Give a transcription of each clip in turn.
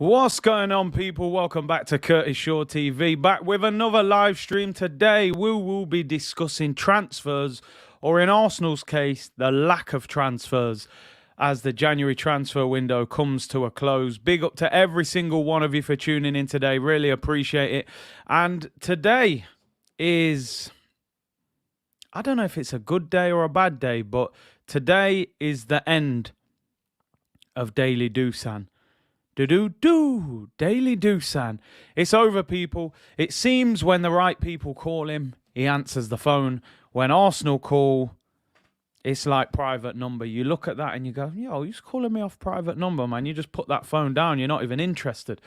What's going on, people? Welcome back to Curtis Shaw TV. Back with another live stream. Today, we will be discussing transfers, or in Arsenal's case, the lack of transfers, as the January transfer window comes to a close. Big up to every single one of you for tuning in today. Really appreciate it. And today is, I don't know if it's a good day or a bad day, but today is the end of Daily Dusan. Daily Dusan. It's over, people. It seems when the right people call him, he answers the phone. When Arsenal call, it's like private number. You look at that and you go, yo, he's calling me off private number, man. You just put that phone down. You're not even interested.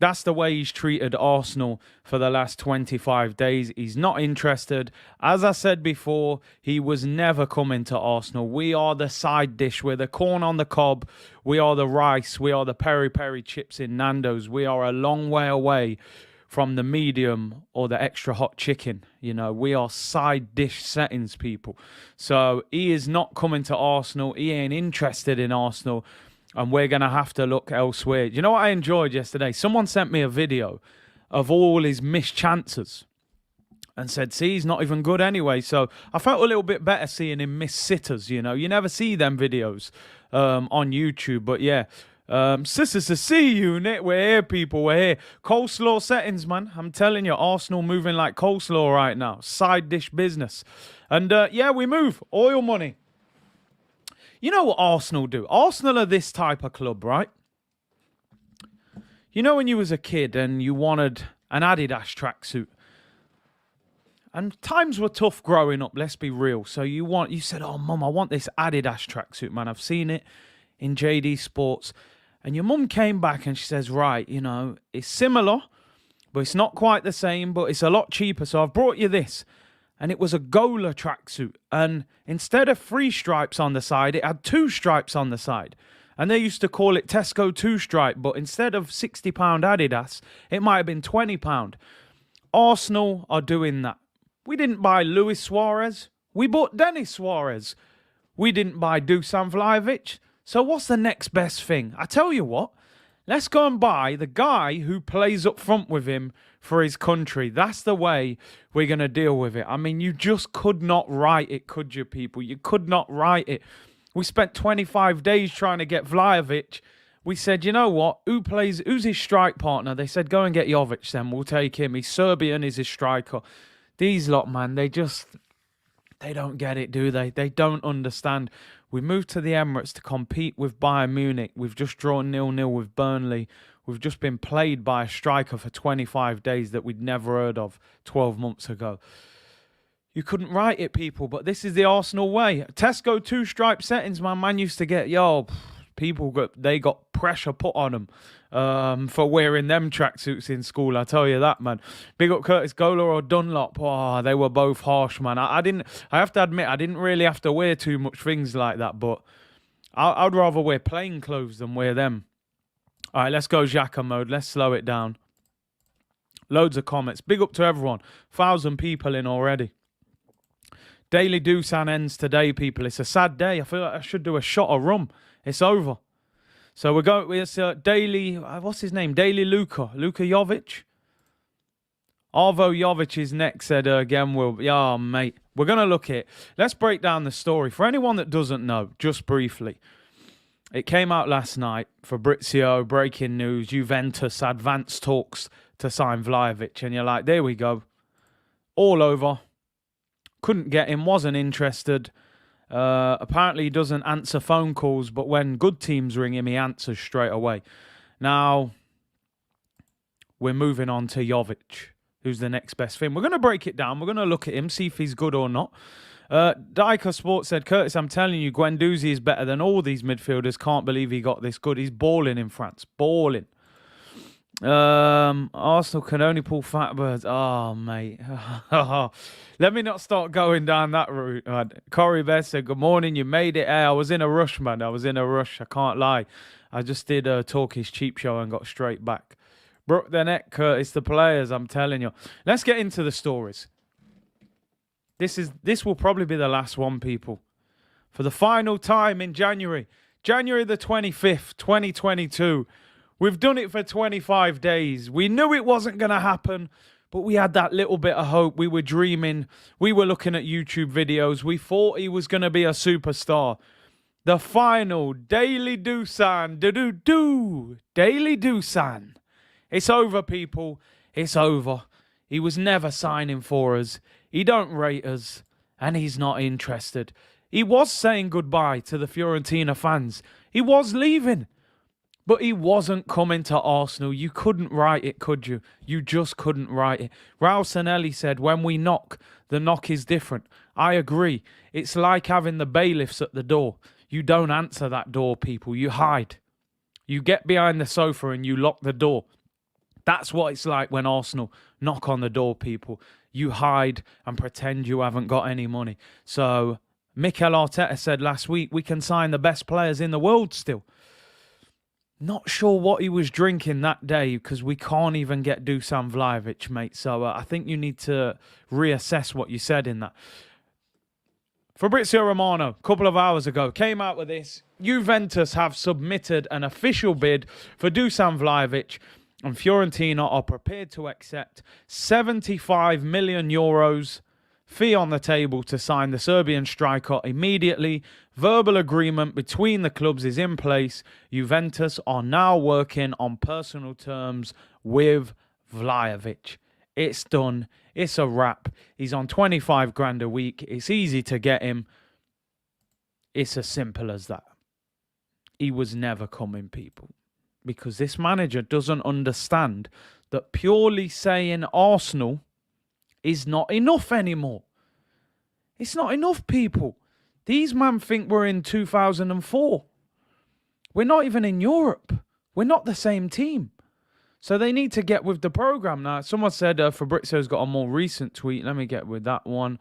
That's the way he's treated Arsenal for the last 25 days. He's not interested. As I said before, he was never coming to Arsenal. We are the side dish. We're the corn on the cob. We are the rice. We are the peri-peri chips in Nando's. We are a long way away from the medium or the extra hot chicken. You know, we are side dish settings, people. So he is not coming to Arsenal. He ain't interested in Arsenal. And we're going to have to look elsewhere. You know what I enjoyed yesterday? Someone sent me a video of all his missed chances and said, see, he's not even good anyway. So I felt a little bit better seeing him miss sitters, you know. You never see them videos on YouTube. But yeah, see unit, we're here, people, we're here. Coleslaw settings, man. I'm telling you, Arsenal moving like coleslaw right now. Side dish business. And yeah, we move. Oil money. You know what Arsenal do? Arsenal are this type of club, right? You know when you was a kid and you wanted an Adidas tracksuit? And times were tough growing up, let's be real. So you said, oh, Mum, I want this Adidas tracksuit, man. I've seen it in JD Sports. And your mum came back and she says, right, you know, it's similar, but it's not quite the same, but it's a lot cheaper. So I've brought you this. And it was a Gola tracksuit. And instead of 3 stripes on the side, it had 2 stripes on the side. And they used to call it Tesco 2-stripe. But instead of £60 Adidas, it might have been £20. Arsenal are doing that. We didn't buy Luis Suarez. We bought Denis Suarez. We didn't buy Dusan Vlahovic. So what's the next best thing? I tell you what. Let's go and buy the guy who plays up front with him for his country. That's the way we're going to deal with it. I mean, you just could not write it, could you, people? You could not write it. We spent 25 days trying to get Vlahovic. We said, you know what? Who's his strike partner? They said, go and get Jovic then. We'll take him. He's Serbian, he's his striker. These lot, man, they don't get it, do they? They don't understand. We moved to the Emirates to compete with Bayern Munich. We've just drawn 0-0 with Burnley. We've just been played by a striker for 25 days that we'd never heard of 12 months ago. You couldn't write it, people, but this is the Arsenal way. Tesco 2-stripe settings, my man used to get, they got pressure put on them for wearing them tracksuits in school. I tell you that, man. Big up Curtis, Gola or Dunlop. Oh, they were both harsh, man. I have to admit, I didn't really have to wear too much things like that, but I'd rather wear plain clothes than wear them. All right, let's go Xhaka mode. Let's slow it down. Loads of comments. Big up to everyone. 1,000 people in already. Daily Dusan ends today, people. It's a sad day. I feel like I should do a shot of rum. It's over. So we're going with Daily, what's his name? Daily Luka Jovic. Arvo Jovic is next, said again, mate. We're going to look at it. Let's break down the story. For anyone that doesn't know, just briefly. It came out last night. Fabrizio, breaking news. Juventus advanced talks to sign Vlahovic. And you're like, there we go. All over. Couldn't get him, wasn't interested. Apparently he doesn't answer phone calls, but when good teams ring him, he answers straight away. Now, we're moving on to Jovic, who's the next best thing. We're going to break it down. We're going to look at him, see if he's good or not. Dyker Sports said, Curtis, I'm telling you, Guendouzi is better than all these midfielders. Can't believe he got this good. He's balling in France. Balling. Arsenal can only pull fat birds. Oh, mate. Let me not start going down that route. Corey Best said, good morning. You made it. Hey, I was in a rush, man. I was in a rush. I can't lie. I just did a Talkish cheap show and got straight back. Brook the neck, Curtis, the players, I'm telling you. Let's get into the stories. This will probably be the last one, people. For the final time in January the 25th, 2022, We've done it for 25 days. We knew it wasn't going to happen, but we had that little bit of hope. We were dreaming. We were looking at YouTube videos. We thought he was going to be a superstar. The final, Daily Dusan, Daily Dusan. It's over, people. It's over. He was never signing for us. He don't rate us, and he's not interested. He was saying goodbye to the Fiorentina fans. He was leaving. But he wasn't coming to Arsenal. You couldn't write it, could you? You just couldn't write it. Raul Sanelli said, when we knock, the knock is different. I agree. It's like having the bailiffs at the door. You don't answer that door, people. You hide. You get behind the sofa and you lock the door. That's what it's like when Arsenal knock on the door, people. You hide and pretend you haven't got any money. So Mikel Arteta said last week, we can sign the best players in the world still. Not sure what he was drinking that day because we can't even get Dusan Vlahovic, mate. So I think you need to reassess what you said in that. Fabrizio Romano, a couple of hours ago, came out with this. Juventus have submitted an official bid for Dusan Vlahovic, and Fiorentina are prepared to accept 75 million euros fee on the table to sign the Serbian striker immediately. Verbal agreement between the clubs is in place. Juventus are now working on personal terms with Vlahovic. It's done. It's a wrap. He's on 25 grand a week. It's easy to get him. It's as simple as that. He was never coming, people. Because this manager doesn't understand that purely saying Arsenal is not enough anymore. It's not enough, people. These men think we're in 2004. We're not even in Europe. We're not the same team. So they need to get with the program now. Someone said Fabrizio's got a more recent tweet. Let me get with that one.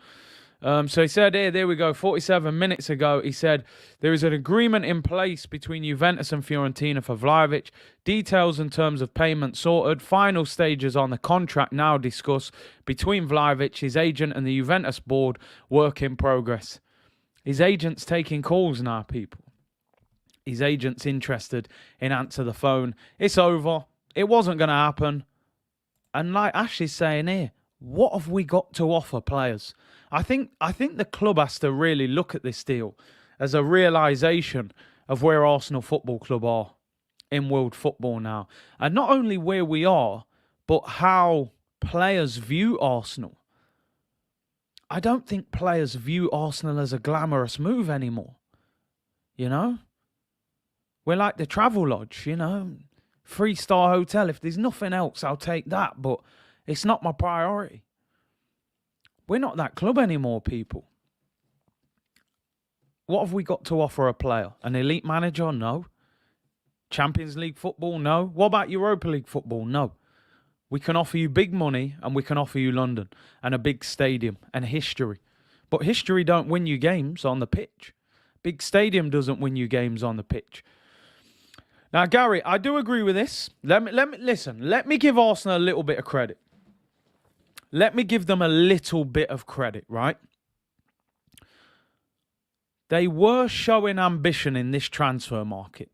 So he said, there we go, 47 minutes ago, he said, there is an agreement in place between Juventus and Fiorentina for Vlahovic. Details and terms of payment sorted. Final stages on the contract now discussed between Vlahovic, his agent, and the Juventus board. Work in progress. His agent's taking calls now, people. His agent's interested in answer the phone. It's over. It wasn't going to happen. And like Ashley's saying here, what have we got to offer players? I think the club has to really look at this deal as a realisation of where Arsenal Football Club are in world football now. And not only where we are, but how players view Arsenal. I don't think players view Arsenal as a glamorous move anymore. You know? We're like the travel lodge, you know? 3-star hotel. If there's nothing else, I'll take that. But it's not my priority. We're not that club anymore, people. What have we got to offer a player? An elite manager? No. Champions League football? No. What about Europa League football? No. We can offer you big money and we can offer you London and a big stadium and history. But history don't win you games on the pitch. Big stadium doesn't win you games on the pitch. Now, Gary, I do agree with this. Let me give Arsenal a little bit of credit. Let me give them a little bit of credit, right? They were showing ambition in this transfer market.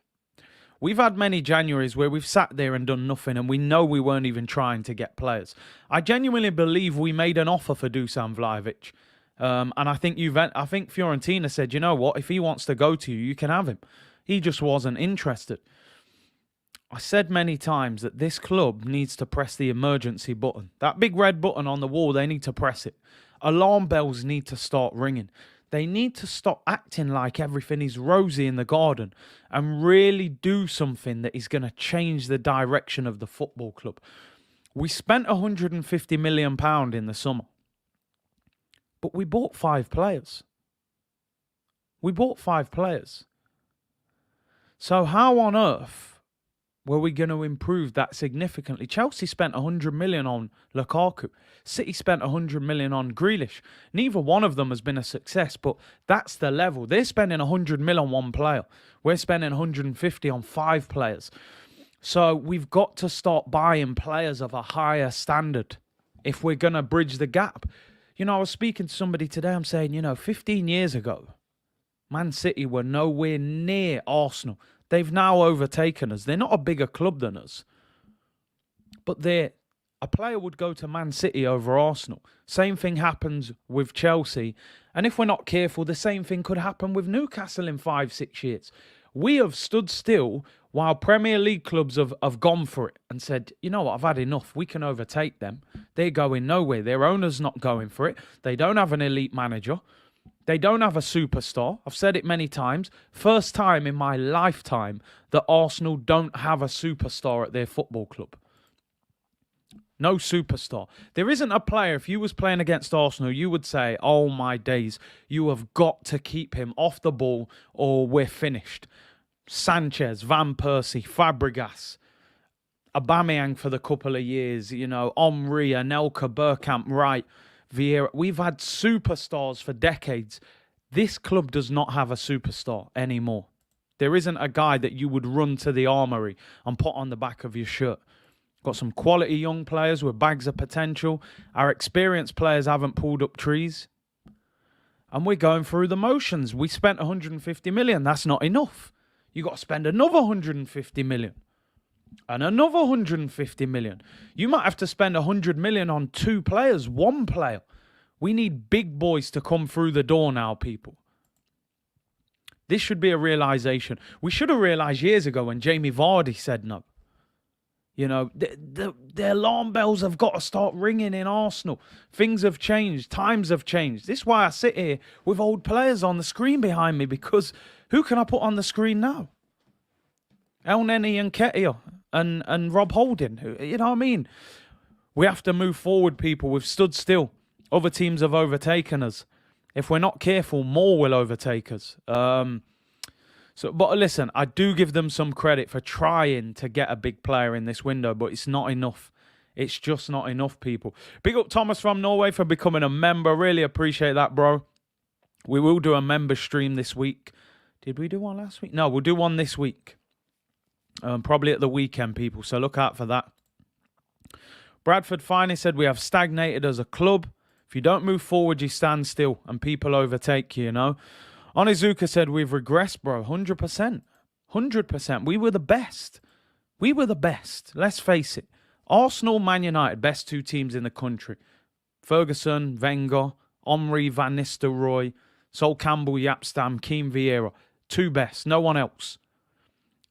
We've had many Januaries where we've sat there and done nothing, and we know we weren't even trying to get players. I genuinely believe we made an offer for Dusan Vlahovic. And I think Fiorentina said, you know what, if he wants to go to you, you can have him. He just wasn't interested. I said many times that this club needs to press the emergency button. That big red button on the wall, they need to press it. Alarm bells need to start ringing. They need to stop acting like everything is rosy in the garden and really do something that is going to change the direction of the football club. We spent £150 million in the summer, but we bought 5 players. So how on earth were we going to improve that significantly? Chelsea spent 100 million on Lukaku. City spent 100 million on Grealish. Neither one of them has been a success, but that's the level. They're spending 100 million on one player. We're spending 150 on 5 players. So we've got to start buying players of a higher standard if we're going to bridge the gap. You know, I was speaking to somebody today. I'm saying, 15 years ago, Man City were nowhere near Arsenal. They've now overtaken us. They're not a bigger club than us. But a player would go to Man City over Arsenal. Same thing happens with Chelsea. And if we're not careful, the same thing could happen with Newcastle in 5-6 years. We have stood still while Premier League clubs have gone for it and said, you know what, I've had enough. We can overtake them. They're going nowhere. Their owner's not going for it. They don't have an elite manager. They don't have a superstar. I've said it many times. First time in my lifetime that Arsenal don't have a superstar at their football club. No superstar. There isn't a player, if you was playing against Arsenal, you would say, oh my days, you have got to keep him off the ball or we're finished. Sanchez, Van Persie, Fabregas, Aubameyang for the couple of years, Omri, Anelka, Bergkamp, Wright, Vieira. We've had superstars for decades. This club does not have a superstar anymore. There isn't a guy that you would run to the armoury and put on the back of your shirt. Got some quality young players with bags of potential. Our experienced players haven't pulled up trees. And we're going through the motions. We spent 150 million. That's not enough. You got to spend another 150 million. And another 150 million. You might have to spend 100 million on 2 players, 1 player. We need big boys to come through the door now, people. This should be a realisation. We should have realised years ago when Jamie Vardy said no. The alarm bells have got to start ringing in Arsenal. Things have changed. Times have changed. This is why I sit here with old players on the screen behind me, because who can I put on the screen now? El Neni and Ketia and Rob Holding. You know what I mean? We have to move forward, people. We've stood still. Other teams have overtaken us. If we're not careful, more will overtake us. But listen, I do give them some credit for trying to get a big player in this window, but it's not enough. It's just not enough, people. Big up Thomas from Norway for becoming a member. Really appreciate that, bro. We will do a member stream this week. Did we do one last week? No, we'll do one this week. Probably at the weekend, people, so look out for that. Bradford finally said we have stagnated as a club. If you don't move forward, you stand still and people overtake you, Onizuka said we've regressed, bro. 100%. 100%. We were the best. We were the best. Let's face it. Arsenal, Man United, best 2 teams in the country. Ferguson, Wenger, Omri, Van Nistelrooy, Sol Campbell, Yapstam, Keane, Vieira. 2 best. No one else.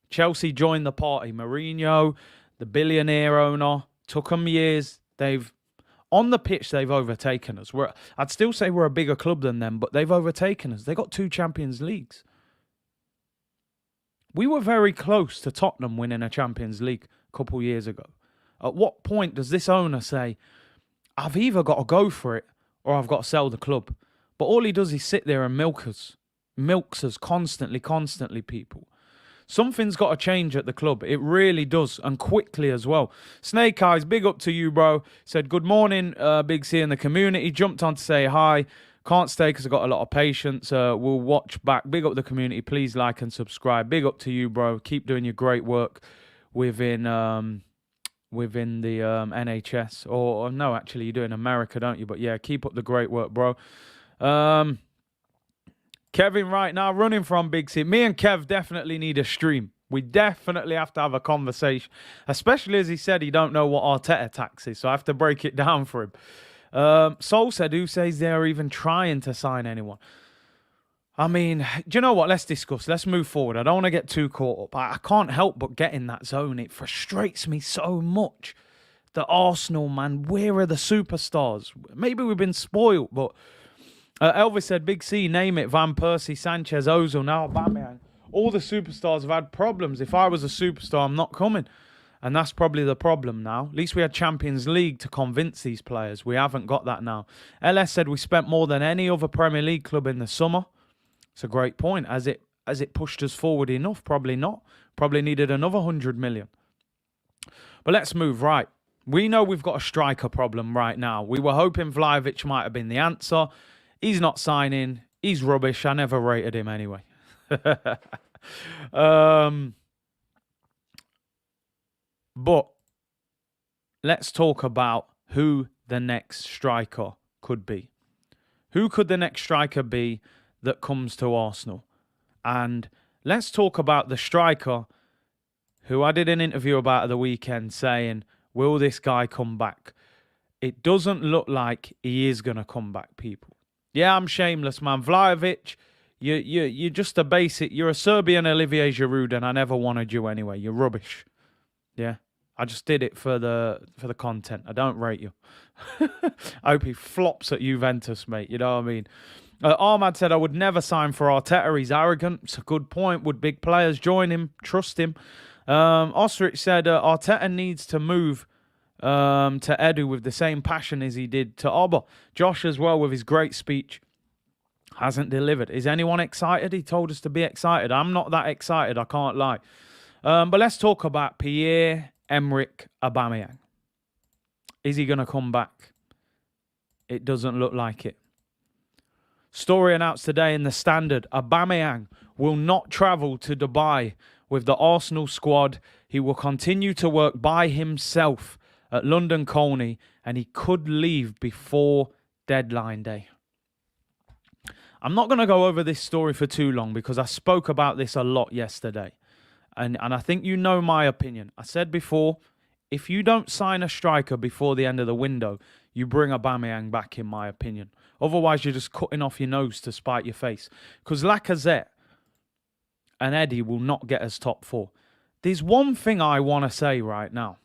Chelsea joined the party. Mourinho, the billionaire owner. Took them years. On the pitch, they've overtaken us. I'd still say we're a bigger club than them, but they've overtaken us. They got 2 Champions Leagues. We were very close to Tottenham winning a Champions League a couple years ago. At what point does this owner say, I've either got to go for it or I've got to sell the club? But all he does is sit there and milk us. Milks us constantly, people. Something's got to change at the club. It really does. And quickly as well. Snake Eyes, big up to you, bro. Said, good morning, Big C in the community. Jumped on to say hi. Can't stay because I've got a lot of patience. We'll watch back. Big up the community. Please like and subscribe. Big up to you, bro. Keep doing your great work within the NHS. Or no, actually, you do in America, don't you? But yeah, keep up the great work, bro. Kevin right now running from Big C. Me and Kev definitely need a stream. We definitely have to have a conversation. Especially as he said he don't know what Arteta tax is. So I have to break it down for him. Sol said, who says they're even trying to sign anyone? I mean, do you know what? Let's discuss. Let's move forward. I don't want to get too caught up. I can't help but get in that zone. It frustrates me so much. The Arsenal, man, where are the superstars? Maybe we've been spoiled, but... Elvis said, Big C, name it, Van Persie, Sanchez, Ozil, now Aubameyang. All the superstars have had problems. If I was a superstar, I'm not coming. And that's probably the problem now. At least we had Champions League to convince these players. We haven't got that now. LS said we spent more than any other Premier League club in the summer. It's a great point. Has it pushed us forward enough? Probably not. Probably needed another 100 million. But let's move right. We know we've got a striker problem right now. We were hoping Vlahovic might have been the answer. He's not signing. He's rubbish. I never rated him anyway. But let's talk about who the next striker could be. Who could the next striker be that comes to Arsenal? And let's talk about the striker who I did an interview about at the weekend saying, will this guy come back? It doesn't look like he is going to come back, people. Yeah, I'm shameless, man. Vlahovic, you're just a basic... You're a Serbian Olivier Giroud, and I never wanted you anyway. You're rubbish. Yeah? I just did it for the content. I don't rate you. I hope he flops at Juventus, mate. You know what I mean? Ahmad said, I would never sign for Arteta. He's arrogant. It's a good point. Would big players join him? Trust him. Ostrich said, Arteta needs to move to Edu with the same passion as he did to Oba. Josh as well, with his great speech, hasn't delivered. Is anyone excited? He told us to be excited. I'm not that excited, I can't lie. But let's talk about Pierre-Emerick Aubameyang. Is he going to come back? It doesn't look like it. Story announced today in the Standard. Aubameyang will not travel to Dubai with the Arsenal squad. He will continue to work by himself at London Colney, and he could leave before deadline day. I'm not going to go over this story for too long because I spoke about this a lot yesterday. And I think you know my opinion. I said before, if you don't sign a striker before the end of the window, you bring Aubameyang back, in my opinion. Otherwise, you're just cutting off your nose to spite your face. Because Lacazette and Eddie will not get us top four. There's one thing I want to say right now.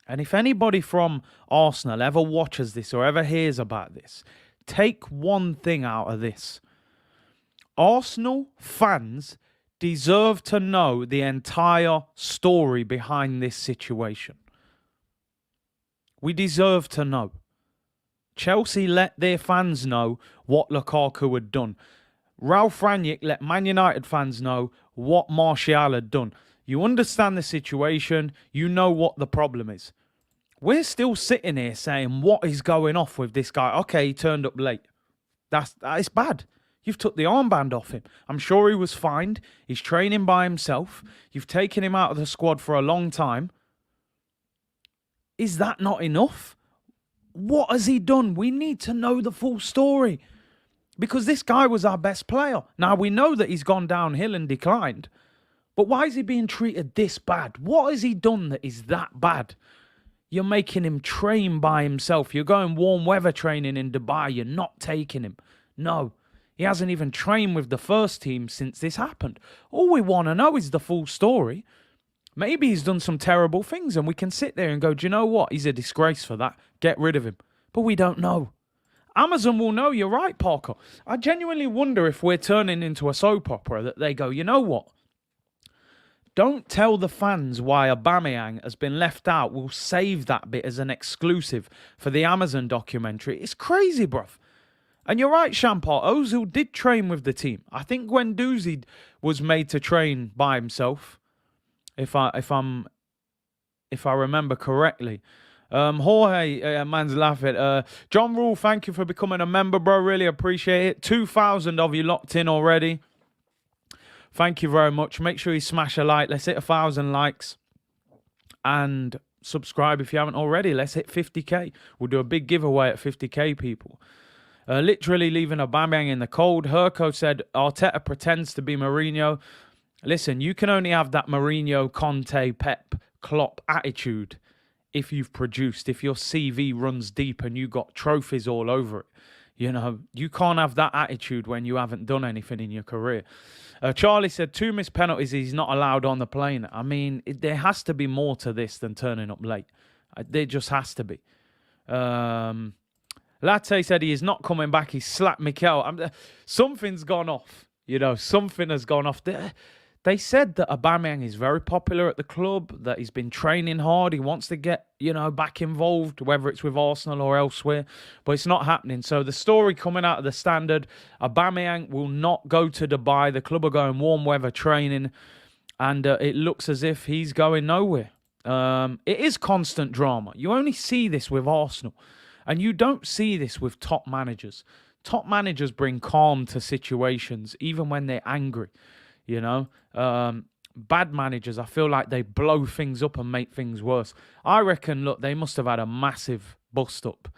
And if anybody from Arsenal ever watches this or ever hears about this, take one thing out of this. Arsenal fans deserve to know the entire story behind this situation. We deserve to know. Chelsea let their fans know what Lukaku had done. Ralph Rangnick let Man United fans know what Martial had done. You understand the situation. You know what the problem is. We're still sitting here saying, what is going off with this guy? Okay, he turned up late. That's bad. You've took the armband off him. I'm sure he was fined. He's training by himself. You've taken him out of the squad for a long time. Is that not enough? What has he done? We need to know the full story. Because this guy was our best player. Now, we know that he's gone downhill and declined. But why is he being treated this bad? What has he done that is that bad? You're making him train by himself. You're going warm weather training in Dubai. You're not taking him. No. He hasn't even trained with the first team since this happened. All we want to know is the full story. Maybe he's done some terrible things and we can sit there and go, do you know what? He's a disgrace for that. Get rid of him. But we don't know. Amazon will know. You're right, Parker. I genuinely wonder if we're turning into a soap opera that they go, you know what? Don't tell the fans why Aubameyang has been left out. We'll save that bit as an exclusive for the Amazon documentary. It's crazy, bruv. And you're right, Shampar. Ozil did train with the team. I think Guendouzi was made to train by himself, if I remember correctly. Jorge, man's laughing. John Rule, thank you for becoming a member, bro. Really appreciate it. 2,000 of you locked in already. Thank you very much. Make sure you smash a like. Let's hit 1,000 likes. And subscribe if you haven't already. Let's hit 50k. We'll do a big giveaway at 50k, people. Literally leaving Aubameyang in the cold. Herco said, Arteta pretends to be Mourinho. Listen, you can only have that Mourinho, Conte, Pep, Klopp attitude if you've produced, if your CV runs deep and you got trophies all over it. You know, you can't have that attitude when you haven't done anything in your career. Charlie said 2 missed penalties he's not allowed on the plane. I mean, there has to be more to this than turning up late. There just has to be. Latte said he is not coming back. He slapped Mikel. Something's gone off. You know, something has gone off. They said that Aubameyang is very popular at the club, that he's been training hard. He wants to get, you know, back involved, whether it's with Arsenal or elsewhere. But it's not happening. So the story coming out of the Standard, Aubameyang will not go to Dubai. The club are going warm weather training. And it looks as if he's going nowhere. It is constant drama. You only see this with Arsenal. And you don't see this with top managers. Top managers bring calm to situations, even when they're angry. You know, bad managers, I feel like they blow things up and make things worse. I reckon, look, they must have had a massive bust up.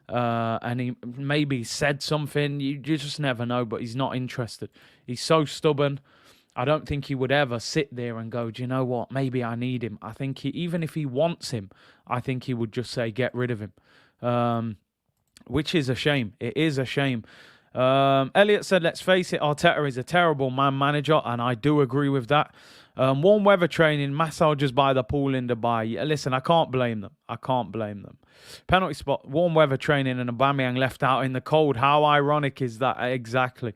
And he maybe said something. You just never know, but he's not interested. He's so stubborn. I don't think he would ever sit there and go, do you know what, maybe I need him. I think even if he wants him, I think he would just say, get rid of him, which is a shame. It is a shame. Elliot said, let's face it, Arteta is a terrible manager, and I do agree with that. Warm weather training, massages by the pool in Dubai. Yeah, listen, I can't blame them. I can't blame them. Penalty spot, warm weather training, and Aubameyang left out in the cold. How ironic is that? Exactly.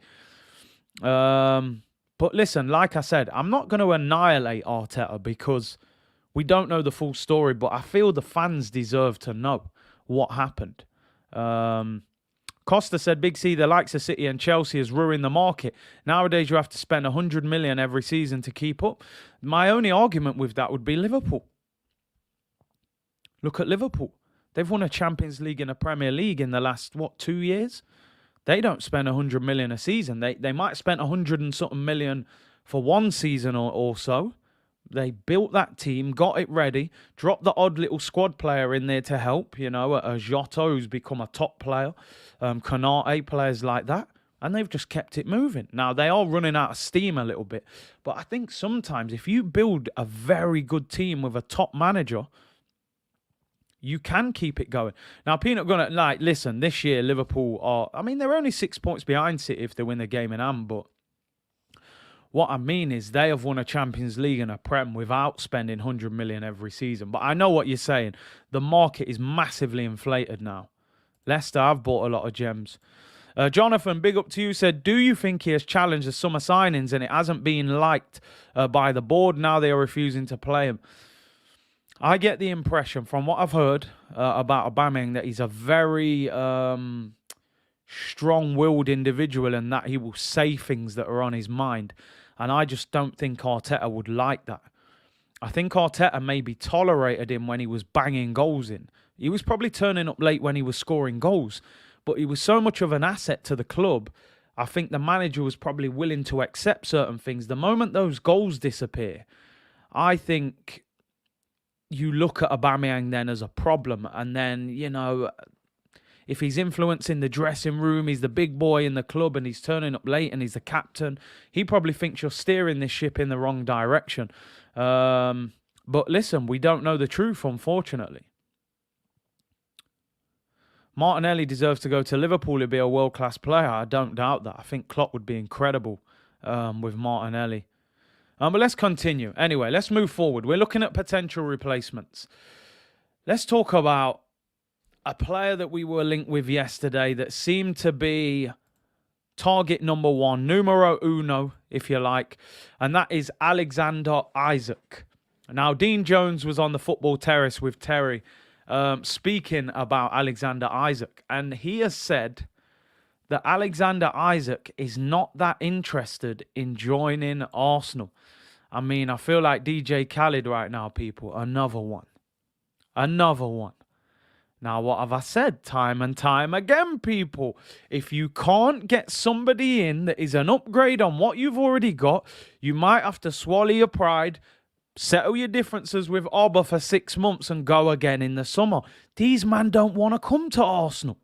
But listen, like I said, I'm not going to annihilate Arteta because we don't know the full story, but I feel the fans deserve to know what happened. Costa said, Big C, the likes of City and Chelsea has ruined the market. Nowadays, you have to spend 100 million every season to keep up. My only argument with that would be Liverpool. Look at Liverpool. They've won a Champions League and a Premier League in the last, 2 years? They don't spend 100 million a season. They might have spent 100 and something million for one season or so. They built that team, got it ready, dropped the odd little squad player in there to help, a Jota who's become a top player, Konate, players like that, and they've just kept it moving. Now, they are running out of steam a little bit, but I think sometimes if you build a very good team with a top manager, you can keep it going. Now, Peanut Gunner, listen, this year Liverpool they're only 6 points behind City if they win the game in hand, but what I mean is they have won a Champions League and a Prem without spending 100 million every season. But I know what you're saying. The market is massively inflated now. Leicester have bought a lot of gems. Jonathan, big up to you, said, do you think he has challenged the summer signings and it hasn't been liked by the board? Now they are refusing to play him. I get the impression from what I've heard about Aubameyang that he's a very strong-willed individual and that he will say things that are on his mind. And I just don't think Arteta would like that. I think Arteta maybe tolerated him when he was banging goals in. He was probably turning up late when he was scoring goals. But he was so much of an asset to the club, I think the manager was probably willing to accept certain things. The moment those goals disappear, I think you look at Aubameyang then as a problem. And then, if he's influencing the dressing room, he's the big boy in the club and he's turning up late and he's the captain, he probably thinks you're steering this ship in the wrong direction. But listen, we don't know the truth, unfortunately. Martinelli deserves to go to Liverpool. He'll be a world-class player. I don't doubt that. I think Klopp would be incredible with Martinelli. But let's continue. Anyway, let's move forward. We're looking at potential replacements. Let's talk about a player that we were linked with yesterday that seemed to be target number one, numero uno, if you like, and that is Alexander Isak. Now, Dean Jones was on the football terrace with Terry speaking about Alexander Isak, and he has said that Alexander Isak is not that interested in joining Arsenal. I mean, I feel like DJ Khaled right now, people. Another one. Another one. Now, what have I said time and time again, people? If you can't get somebody in that is an upgrade on what you've already got, you might have to swallow your pride, settle your differences with Oba for 6 months and go again in the summer. These men don't want to come to Arsenal.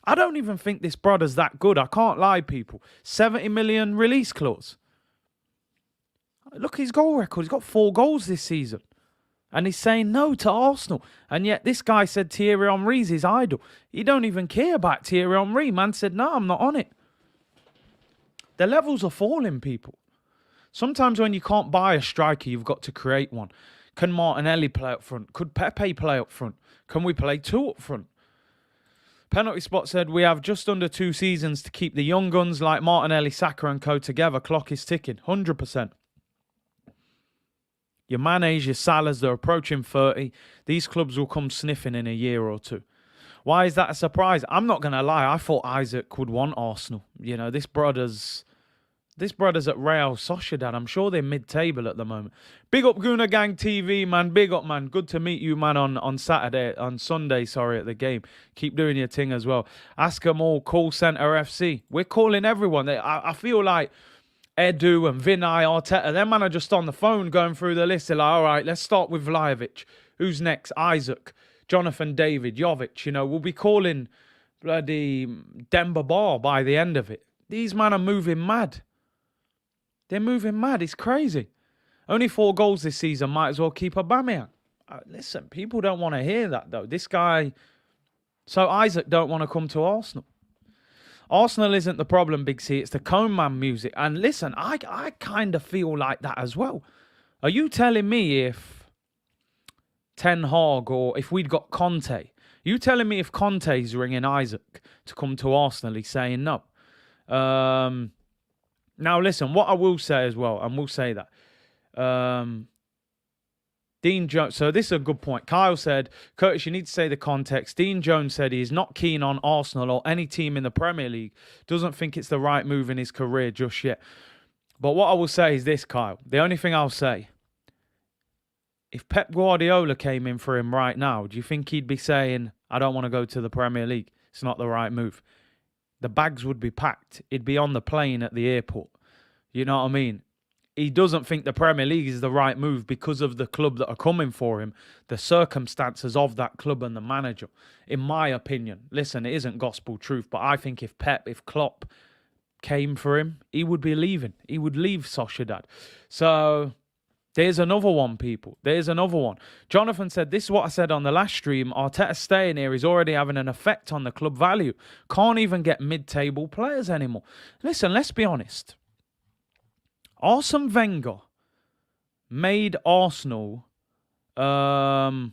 I don't even think this brother's that good. I can't lie, people. 70 million release clause. Look at his goal record. He's got 4 goals this season. And he's saying no to Arsenal. And yet this guy said Thierry Henry's his idol. He don't even care about Thierry Henry. Man said, no, I'm not on it. The levels are falling, people. Sometimes when you can't buy a striker, you've got to create one. Can Martinelli play up front? Could Pepe play up front? Can we play 2 up front? Penalty Spot said, we have just under 2 seasons to keep the young guns like Martinelli, Saka and co together. Clock is ticking. 100%. Your Manes, your Salahs, they're approaching 30. These clubs will come sniffing in a year or 2. Why is that a surprise? I'm not going to lie. I thought Isak would want Arsenal. This brother's at Real Sociedad. I'm sure they're mid-table at the moment. Big up Guna Gang TV, man. Big up, man. Good to meet you, man, on Sunday, at the game. Keep doing your thing as well. Ask them all, call Centre FC. We're calling everyone. I feel like Edu and Vinay, Arteta, them man are just on the phone going through the list. They're like, all right, let's start with Vlahovic. Who's next? Isak, Jonathan David, Jovic. We'll be calling bloody Demba Ba by the end of it. These men are moving mad. They're moving mad. It's crazy. Only 4 goals this season. Might as well keep Aubameyang. Listen, people don't want to hear that, though. This guy... So Isak don't want to come to Arsenal. Arsenal isn't the problem, Big C. It's the Koeman music. And listen, I kind of feel like that as well. Are you telling me if Ten Hag or if we'd got Conte... You telling me if Conte's ringing Isak to come to Arsenal, he's saying no? Now, listen, what I will say as well, and we'll say that. Dean Jones, so this is a good point. Kyle said, Curtis, you need to say the context. Dean Jones said he's not keen on Arsenal or any team in the Premier League. Doesn't think it's the right move in his career just yet. But what I will say is this, Kyle. The only thing I'll say, if Pep Guardiola came in for him right now, do you think he'd be saying, I don't want to go to the Premier League? It's not the right move. The bags would be packed. It'd be on the plane at the airport. You know what I mean? He doesn't think the Premier League is the right move because of the club that are coming for him, the circumstances of that club and the manager, in my opinion. Listen, it isn't gospel truth, but I think if Klopp came for him, he would be leaving. He would leave Sociedad. So... there's another one, people. There's another one. Jonathan said, this is what I said on the last stream. Arteta staying here is already having an effect on the club value. Can't even get mid-table players anymore. Listen, let's be honest. Arsene Wenger made Arsenal a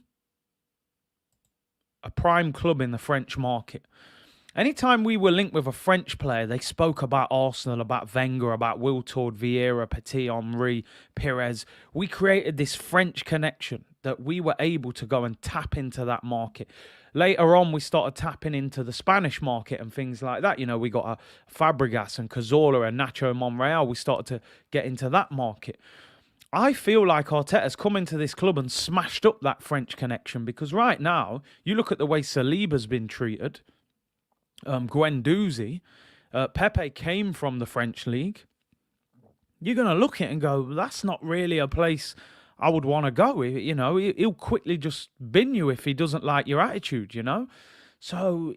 prime club in the French market. Anytime we were linked with a French player, they spoke about Arsenal, about Wenger, about Wiltord, Vieira, Petit, Henry, Pires. We created this French connection that we were able to go and tap into that market. Later on, we started tapping into the Spanish market and things like that. You know, we got Fabregas and Cazorla and Nacho Monreal. We started to get into that market. I feel like Arteta's come into this club and smashed up that French connection because right now, you look at the way Saliba's been treated. Guendouzi, Pepe came from the French league. You're going to look at it and go, that's not really a place I would want to go. You know, he'll quickly just bin you if he doesn't like your attitude, you know. So,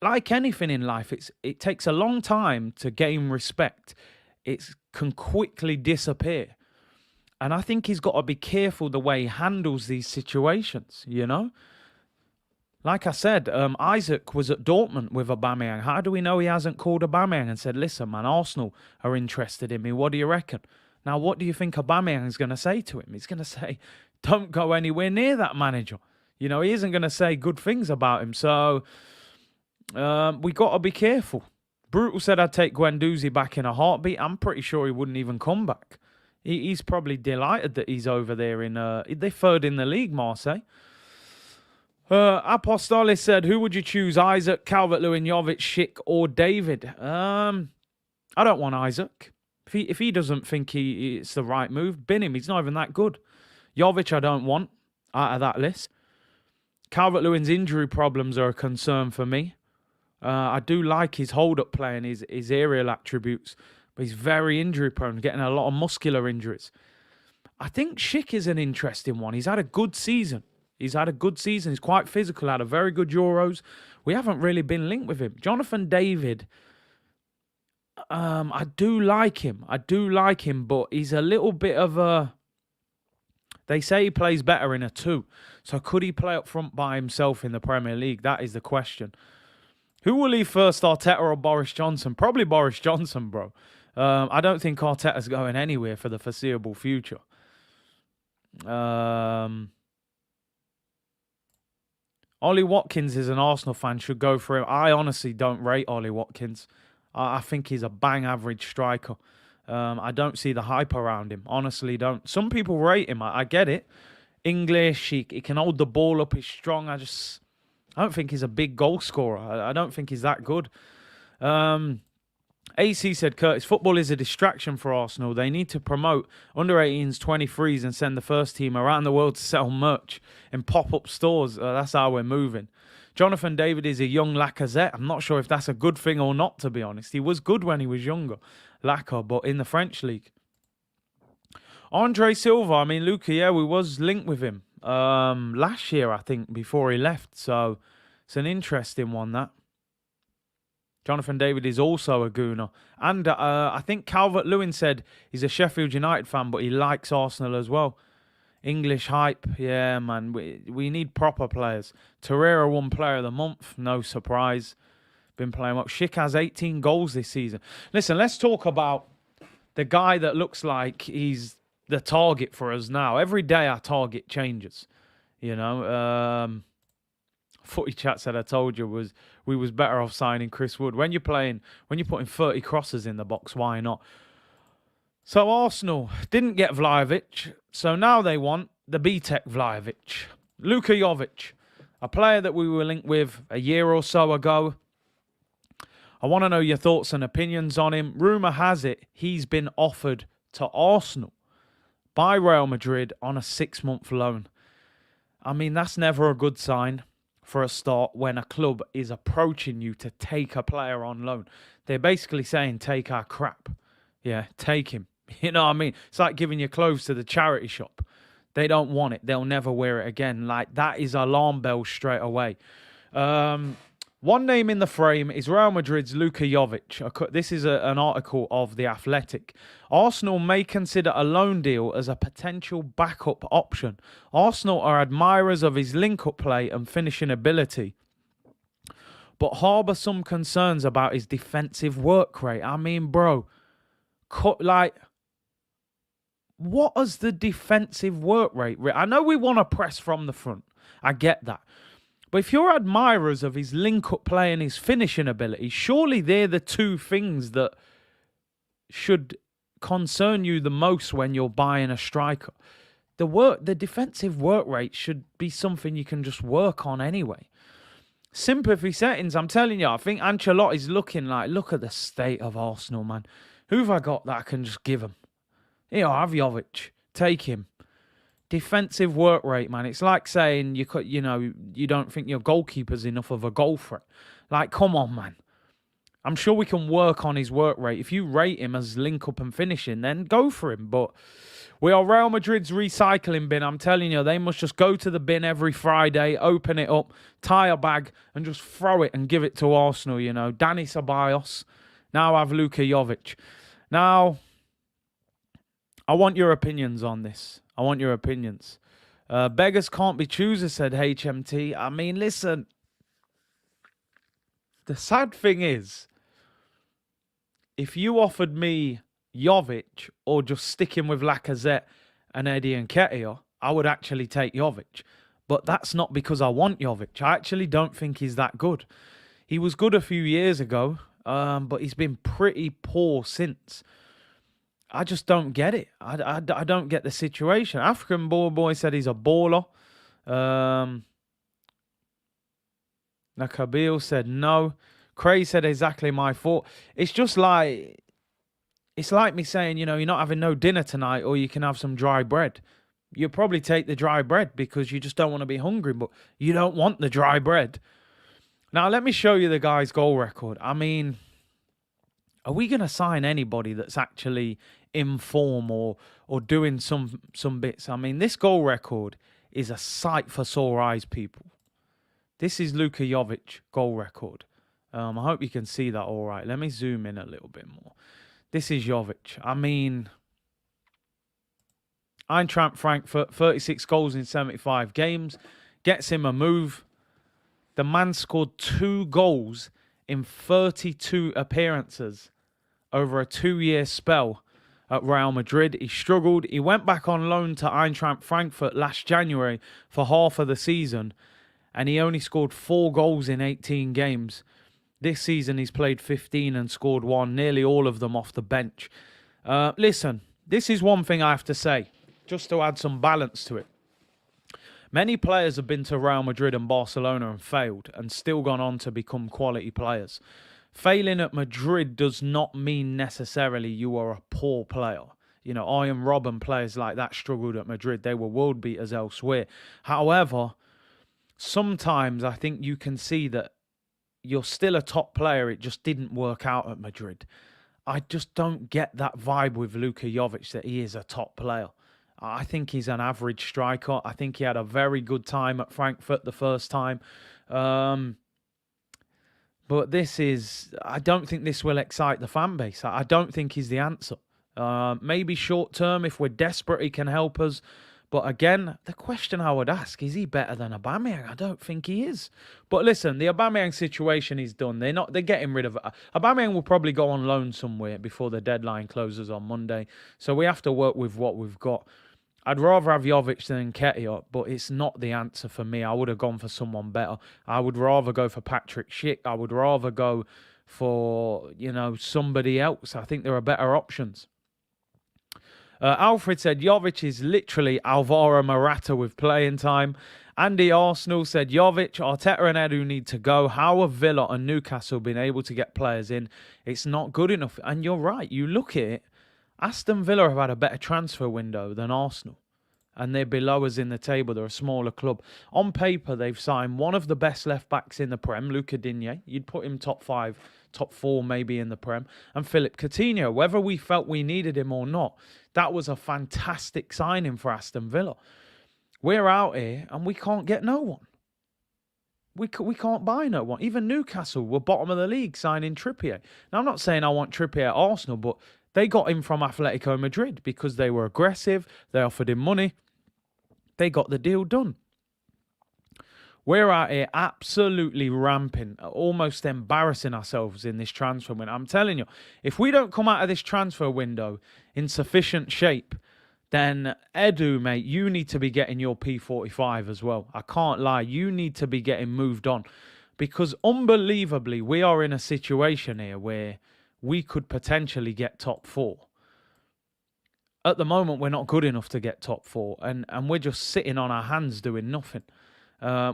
like anything in life, it takes a long time to gain respect. It can quickly disappear. And I think he's got to be careful the way he handles these situations, you know. Like I said, Isak was at Dortmund with Aubameyang. How do we know he hasn't called Aubameyang and said, listen, man, Arsenal are interested in me. What do you reckon? Now, what do you think Aubameyang's going to say to him? He's going to say, don't go anywhere near that manager. You know, he isn't going to say good things about him. So, we got to be careful. Brutal said I'd take Guendouzi back in a heartbeat. I'm pretty sure he wouldn't even come back. He's probably delighted that he's over there in... they're third in the league, Marseille. Apostolis said, who would you choose, Isak, Calvert-Lewin, Jovic, Schick, or David? I don't want Isak. If he doesn't think it's the right move, bin him. He's not even that good. Jovic I don't want out of that list. Calvert-Lewin's injury problems are a concern for me. I do like his hold-up play and his aerial attributes, but he's very injury-prone, getting a lot of muscular injuries. I think Schick is an interesting one. He's had a good season. He's quite physical, had a very good Euros. We haven't really been linked with him. Jonathan David, I do like him. But he's a little bit of a... They say he plays better in a 2. So could he play up front by himself in the Premier League? That is the question. Who will leave first, Arteta or Boris Johnson? Probably Boris Johnson, bro. I don't think Arteta's going anywhere for the foreseeable future. Ollie Watkins is an Arsenal fan, should go for him. I honestly don't rate Ollie Watkins. I think he's a bang average striker. I don't see the hype around him. Honestly, don't. Some people rate him. I get it. English, he can hold the ball up, he's strong. I don't think he's a big goal scorer. I don't think he's that good. AC said, Curtis, football is a distraction for Arsenal. They need to promote under-18s, 23s and send the first team around the world to sell merch in pop-up stores. That's how we're moving. Jonathan David is a young Lacazette. I'm not sure if that's a good thing or not, to be honest. He was good when he was younger, Lacazette, but in the French league. Andre Silva, I mean, Luka, yeah, we was linked with him last year, I think, before he left. So it's an interesting one, that. Jonathan David is also a gooner. And I think Calvert-Lewin said he's a Sheffield United fan, but he likes Arsenal as well. English hype, yeah, man. We need proper players. Torreira won Player of the Month, no surprise. Been playing well. Schick has 18 goals this season. Listen, let's talk about the guy that looks like he's the target for us now. Every day our target changes, you know. Footy Chat said I told you we was better off signing Chris Wood. When you're putting 30 crosses in the box, why not? So Arsenal didn't get Vlahovic, so now they want the B-Tech Vlahovic. Luka Jovic, a player that we were linked with a year or so ago. I want to know your thoughts and opinions on him. Rumour has it he's been offered to Arsenal by Real Madrid on a 6-month loan. I mean, that's never a good sign for a start when a club is approaching you to take a player on loan. They're basically saying, take our crap. Yeah, take him. You know what I mean? It's like giving your clothes to the charity shop. They don't want it. They'll never wear it again. Like, that is alarm bells straight away. One name in the frame is Real Madrid's Luka Jovic. This is an article of The Athletic. Arsenal may consider a loan deal as a potential backup option. Arsenal are admirers of his link-up play and finishing ability, but harbour some concerns about his defensive work rate. I mean, bro, what is the defensive work rate? I know we want to press from the front. I get that. But if you're admirers of his link-up play and his finishing ability, surely they're the two things that should concern you the most when you're buying a striker. The defensive work rate should be something you can just work on anyway. Sympathy settings, I'm telling you, I think Ancelotti's looking like, look at the state of Arsenal, man. Who have I got that I can just give him? Here, have Jovic. Take him. Defensive work rate, man. It's like saying you don't think your goalkeeper's enough of a goal threat. Like, come on, man. I'm sure we can work on his work rate. If you rate him as link-up and finishing, then go for him. But we are Real Madrid's recycling bin. I'm telling you, they must just go to the bin every Friday, open it up, tie a bag, and just throw it and give it to Arsenal, you know. Dani Ceballos. Now have Luka Jovic. Now, I want your opinions on this. I want your opinions. Beggars can't be choosers, said HMT. I mean, listen. The sad thing is, if you offered me Jovic or just sticking with Lacazette and Eddie Nketiah, I would actually take Jovic. But that's not because I want Jovic. I actually don't think he's that good. He was good a few years ago, but he's been pretty poor since. I just don't get it. I don't get the situation. African Ball Boy said he's a baller. Nakabil said no. Cray said exactly my thought. It's just like, it's like me saying, you know, you're not having no dinner tonight or you can have some dry bread. You'll probably take the dry bread because you just don't want to be hungry, but you don't want the dry bread. Now, let me show you the guy's goal record. I mean, are we going to sign anybody that's actually in form or doing some bits? I mean, this goal record is a sight for sore eyes, people. This is Luka Jovic goal record. I hope you can see that all right. Let me zoom in a little bit more. This is Jovic. I mean, Eintracht Frankfurt, 36 goals in 75 games. Gets him a move. The man scored 2 goals in 32 appearances over a 2-year spell at Real Madrid. He struggled. He went back on loan to Eintracht Frankfurt last January for half of the season, and he only scored 4 goals in 18 games. This season, he's played 15 and scored 1, nearly all of them off the bench. Listen, this is one thing I have to say, just to add some balance to it. Many players have been to Real Madrid and Barcelona and failed and still gone on to become quality players. Failing at Madrid does not mean necessarily you are a poor player. You know, Ian Robben, players like that struggled at Madrid. They were world beaters elsewhere. However, sometimes I think you can see that you're still a top player. It just didn't work out at Madrid. I just don't get that vibe with Luka Jovic that he is a top player. I think he's an average striker. I think he had a very good time at Frankfurt the first time. But I don't think this will excite the fan base. I don't think he's the answer. Maybe short term, if we're desperate, he can help us. But again, the question I would ask, is he better than Aubameyang? I don't think he is. But listen, the Aubameyang situation is done. They're getting rid of it. Aubameyang will probably go on loan somewhere before the deadline closes on Monday. So we have to work with what we've got. I'd rather have Jovic than Nketiah, but it's not the answer for me. I would have gone for someone better. I would rather go for Patrick Schick. I would rather go for, somebody else. I think there are better options. Alfred said Jovic is literally Alvaro Morata with playing time. Andy Arsenal said Jovic, Arteta and Edu need to go. How have Villa and Newcastle been able to get players in? It's not good enough. And you're right. You look at it, Aston Villa have had a better transfer window than Arsenal. And they're below us in the table. They're a smaller club. On paper, they've signed one of the best left-backs in the Prem, Luka Digne. You'd put him top 5, top 4 maybe in the Prem. And Philip Coutinho, whether we felt we needed him or not, that was a fantastic signing for Aston Villa. We're out here and we can't get no one. We can't buy no one. Even Newcastle were bottom of the league signing Trippier. Now, I'm not saying I want Trippier at Arsenal, but they got him from Atletico Madrid because they were aggressive. They offered him money. They got the deal done. We're out here absolutely ramping, almost embarrassing ourselves in this transfer window. I'm telling you, if we don't come out of this transfer window in sufficient shape, then Edu, mate, you need to be getting your P45 as well. I can't lie. You need to be getting moved on. Because unbelievably, we are in a situation here where we could potentially get top 4. At the moment, we're not good enough to get top 4. And we're just sitting on our hands doing nothing.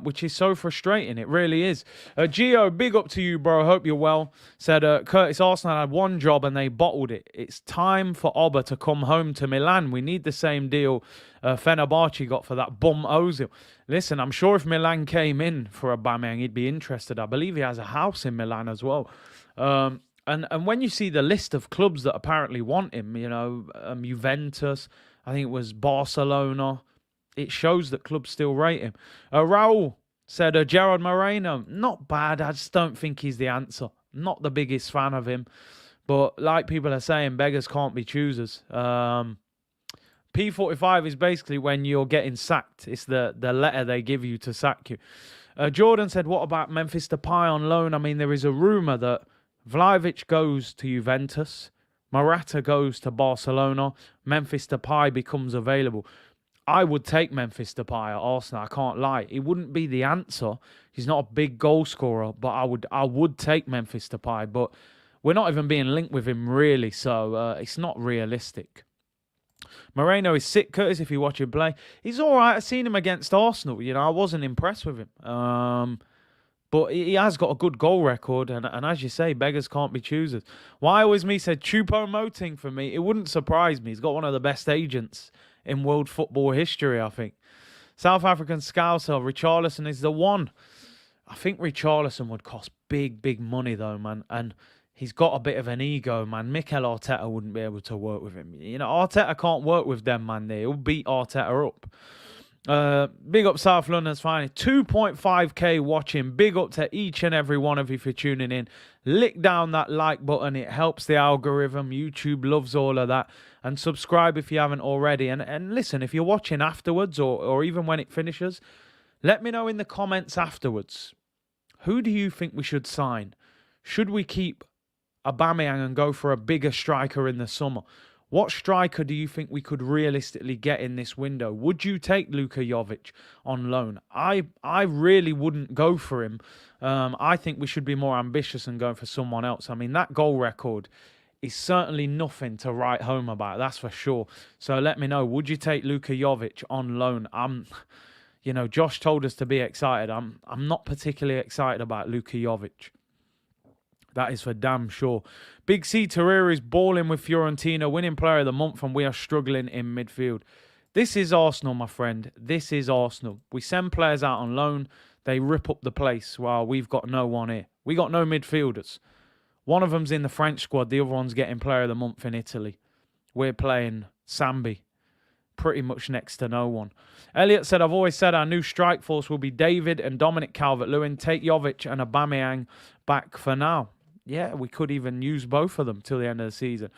Which is so frustrating. It really is. Gio, big up to you, bro. Hope you're well. Said, Curtis, Arsenal had one job and they bottled it. It's time for Oba to come home to Milan. We need the same deal Fenerbahce got for that bum Ozil. Listen, I'm sure if Milan came in for Aubameyang, he'd be interested. I believe he has a house in Milan as well. And when you see the list of clubs that apparently want him, Juventus, I think it was Barcelona, it shows that clubs still rate him. Raul said, Gerard Moreno, not bad. I just don't think he's the answer. Not the biggest fan of him. But like people are saying, beggars can't be choosers. P45 is basically when you're getting sacked. It's the letter they give you to sack you. Jordan said, what about Memphis Depay on loan? I mean, there is a rumour that Vlahovic goes to Juventus. Morata goes to Barcelona. Memphis Depay becomes available. I would take Memphis Depay at Arsenal. I can't lie. It wouldn't be the answer. He's not a big goal scorer, but I would take Memphis Depay. But we're not even being linked with him really, so it's not realistic. Moreno is sick, Curtis, if you watch him play. He's all right. I've seen him against Arsenal. I wasn't impressed with him. But he has got a good goal record, and as you say, beggars can't be choosers. Why always me said Choupo-Moting for me. It wouldn't surprise me. He's got one of the best agents in world football history, I think. South African Scouser, Richarlison is the one. I think Richarlison would cost big, big money, though, man. And he's got a bit of an ego, man. Mikel Arteta wouldn't be able to work with him. Arteta can't work with them, man. He'll beat Arteta up. Big up South London's finest. 2.5k watching. Big up to each and every one of you for tuning in. Lick down that like button. It helps the algorithm. YouTube loves all of that. And subscribe if you haven't already. And listen, if you're watching afterwards or even when it finishes, let me know in the comments afterwards. Who do you think we should sign? Should we keep Aubameyang and go for a bigger striker in the summer? What striker do you think we could realistically get in this window? Would you take Luka Jovic on loan? I really wouldn't go for him. I think we should be more ambitious and go for someone else. I mean, that goal record is certainly nothing to write home about, that's for sure. So let me know, would you take Luka Jovic on loan? Josh told us to be excited. I'm not particularly excited about Luka Jovic. That is for damn sure. Big C Torreira is balling with Fiorentina, winning player of the month, and we are struggling in midfield. This is Arsenal, my friend. This is Arsenal. We send players out on loan. They rip up the place while we've got no one here. We got no midfielders. One of them's in the French squad. The other one's getting player of the month in Italy. We're playing Sambi. pretty much next to no one. Elliot said, I've always said our new strike force will be David and Dominic Calvert-Lewin. Take Jovic and Aubameyang back for now. Yeah, we could even use both of them till the end of the season.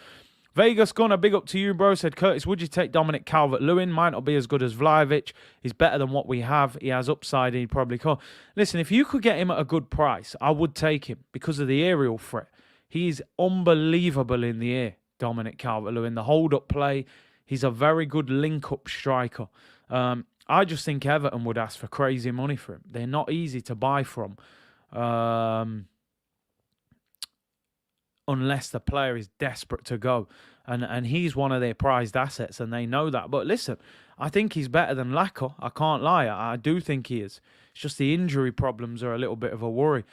Vegas Gunner, big up to you, bro. Said, Curtis, would you take Dominic Calvert-Lewin? Might not be as good as Vlahovic. He's better than what we have. He has upside and he probably can't. Listen, if you could get him at a good price, I would take him because of the aerial threat. He's unbelievable in the air, Dominic Calvert-Lewin. The hold-up play, he's a very good link-up striker. I just think Everton would ask for crazy money for him. They're not easy to buy from. Unless the player is desperate to go. And he's one of their prized assets, and they know that. But listen, I think he's better than Laka. I can't lie. I do think he is. It's just the injury problems are a little bit of a worry.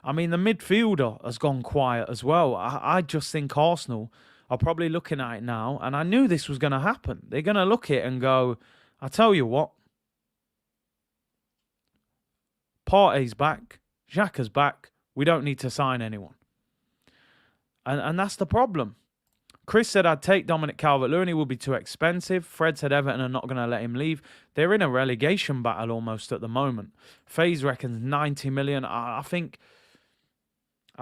I mean, the midfielder has gone quiet as well. I just think Arsenal are probably looking at it now, and I knew this was going to happen. They're going to look at it and go, I tell you what, Partey's back, Xhaka's back, we don't need to sign anyone. And that's the problem. Chris said, I'd take Dominic Calvert-Lewin. He will be too expensive. Fred said Everton are not going to let him leave. They're in a relegation battle almost at the moment. FaZe reckons 90 million. I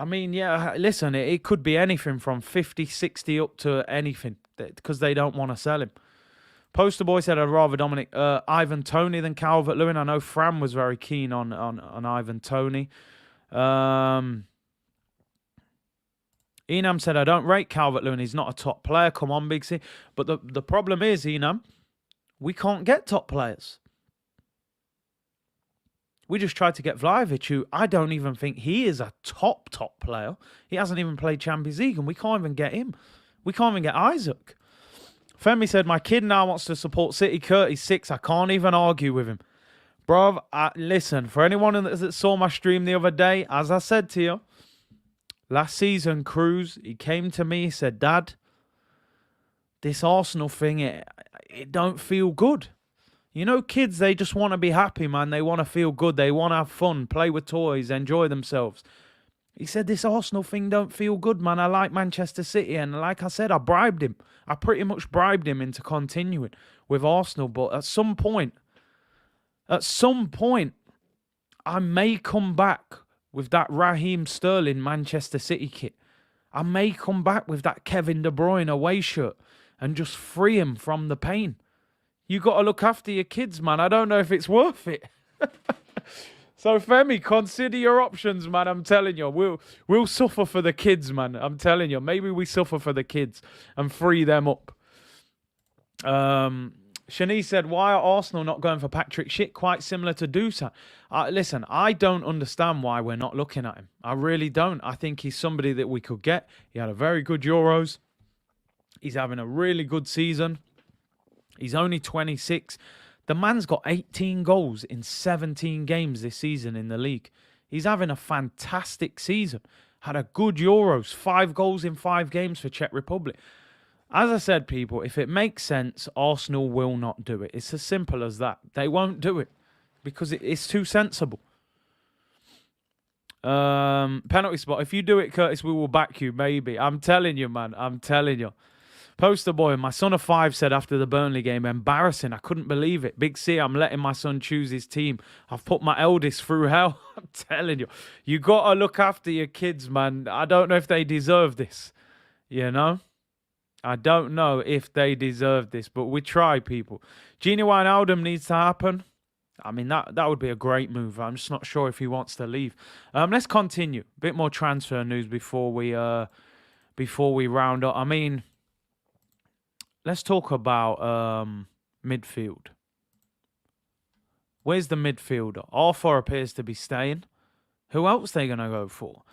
mean, yeah, listen, it could be anything from 50, 60 up to anything because they don't want to sell him. Poster Boy said, I'd rather Ivan Toney than Calvert-Lewin. I know Fran was very keen on Ivan Toney. Enam said, I don't rate Calvert-Lewin. He's not a top player. Come on, Big C. But the problem is, Enam, we can't get top players. We just tried to get Vlahovic, who I don't even think he is a top player. He hasn't even played Champions League, and we can't even get him. We can't even get Isak. Femi said, my kid now wants to support City. Curtis 6. I can't even argue with him. Bruv, listen, for anyone that saw my stream the other day, as I said to you, last season, Cruz, he came to me, he said, Dad, this Arsenal thing, it don't feel good. You know, kids, they just want to be happy, man. They want to feel good. They want to have fun, play with toys, enjoy themselves. He said, this Arsenal thing don't feel good, man. I like Manchester City. And like I said, I bribed him. I pretty much bribed him into continuing with Arsenal. But at some point, I may come back with that Raheem Sterling Manchester City kit. I may come back with that Kevin De Bruyne away shirt and just free him from the pain. You got to look after your kids, man. I don't know if it's worth it. So, Femi, consider your options, man. I'm telling you, we'll suffer for the kids, man. I'm telling you, maybe we suffer for the kids and free them up. Shanice said, why are Arsenal not going for Patrick Schick? Quite similar to Dusan. Listen, I don't understand why we're not looking at him. I really don't. I think he's somebody that we could get. He had a very good Euros. He's having a really good season. He's only 26. The man's got 18 goals in 17 games this season in the league. He's having a fantastic season. Had a good Euros. 5 goals in 5 games for Czech Republic. As I said, people, if it makes sense, Arsenal will not do it. It's as simple as that. They won't do it because it's too sensible. Penalty spot. If you do it, Curtis, we will back you, maybe. I'm telling you, man. I'm telling you. Poster boy, my son of 5 said after the Burnley game, embarrassing. I couldn't believe it. Big C, I'm letting my son choose his team. I've put my eldest through hell. I'm telling you. You got to look after your kids, man. I don't know if they deserve this. You know? I don't know if they deserve this, but we try, people. Genie Wijnaldum needs to happen. I mean, that would be a great move. I'm just not sure if he wants to leave. Let's continue. A bit more transfer news before we round up. I mean, let's talk about midfield. Where's the midfielder? Arthur appears to be staying. Who else are they going to go for?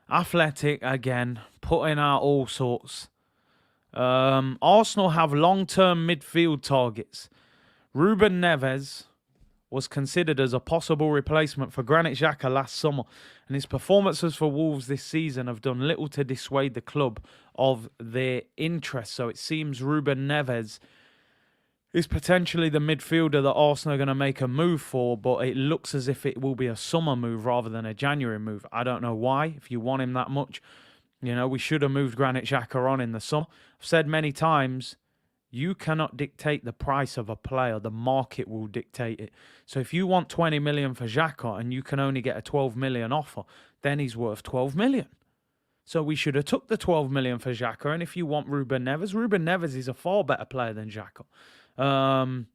Athletic, again, putting out all sorts. Arsenal have long-term midfield targets. Ruben Neves was considered as a possible replacement for Granit Xhaka last summer, and his performances for Wolves this season have done little to dissuade the club of their interest. So it seems Ruben Neves is potentially the midfielder that Arsenal are going to make a move for, but it looks as if it will be a summer move rather than a January move. I don't know why, if you want him that much. You know, we should have moved Granit Xhaka on in the summer. I've said many times, You cannot dictate the price of a player. The market will dictate it. So if you want 20 million for Xhaka and you can only get a 12 million offer, then he's worth 12 million. So we should have took the 12 million for Xhaka. And if you want Ruben Neves is a far better player than Xhaka.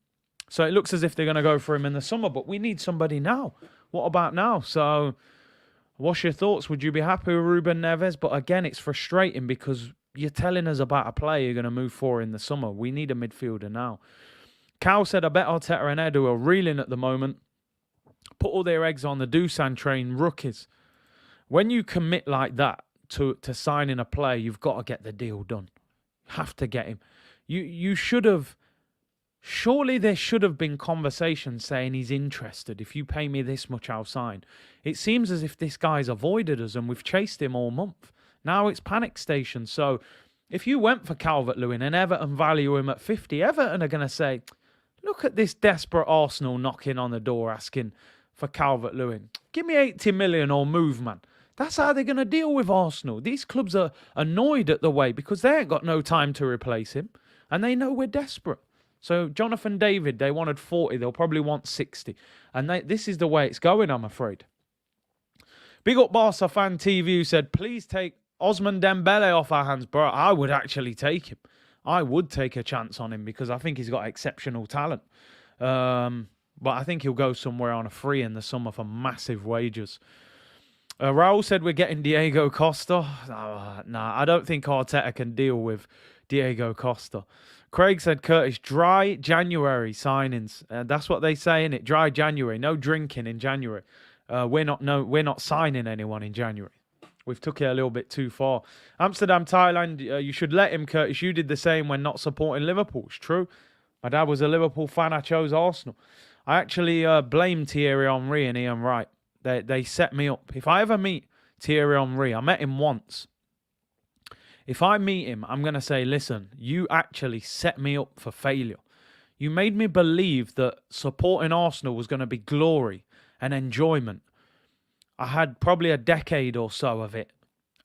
So it looks as if they're going to go for him in the summer, but we need somebody now. What about now? So what's your thoughts? Would you be happy with Ruben Neves? But again, it's frustrating because you're telling us about a player you're going to move for in the summer. We need a midfielder now. Cal said, I bet Arteta and Edu are reeling at the moment. Put all their eggs on the Dusan train, rookies. When you commit like that to signing a player, you've got to get the deal done. You have to get him. You should have... Surely there should have been conversations saying he's interested. If you pay me this much, I'll sign. It seems as if this guy's avoided us and we've chased him all month. Now it's panic station. So if you went for Calvert-Lewin and Everton value him at 50, Everton are going to say, look at this desperate Arsenal knocking on the door asking for Calvert-Lewin. Give me 80 million or move, man. That's how they're going to deal with Arsenal. These clubs are annoyed at the way because they ain't got no time to replace him and they know we're desperate. So Jonathan David, they wanted 40. They'll probably want 60. And this is the way it's going, I'm afraid. Big up Barca Fan TV who said, please take Osman Dembele off our hands. Bro, I would actually take him. I would take a chance on him because I think he's got exceptional talent. But I think he'll go somewhere on a free in the summer for massive wages. Raul said we're getting Diego Costa. Nah, I don't think Arteta can deal with Diego Costa. Craig said, Curtis, dry January signings. That's what they say, innit? Dry January. No drinking in January. We're not signing anyone in January. We've took it a little bit too far. Amsterdam, Thailand, you should let him, Curtis. You did the same when not supporting Liverpool. It's true. My dad was a Liverpool fan. I chose Arsenal. I actually blame Thierry Henry and Ian Wright. They set me up. If I ever meet Thierry Henry, I met him once. If I meet him, I'm going to say, listen, you actually set me up for failure. You made me believe that supporting Arsenal was going to be glory and enjoyment. I had probably a decade or so of it,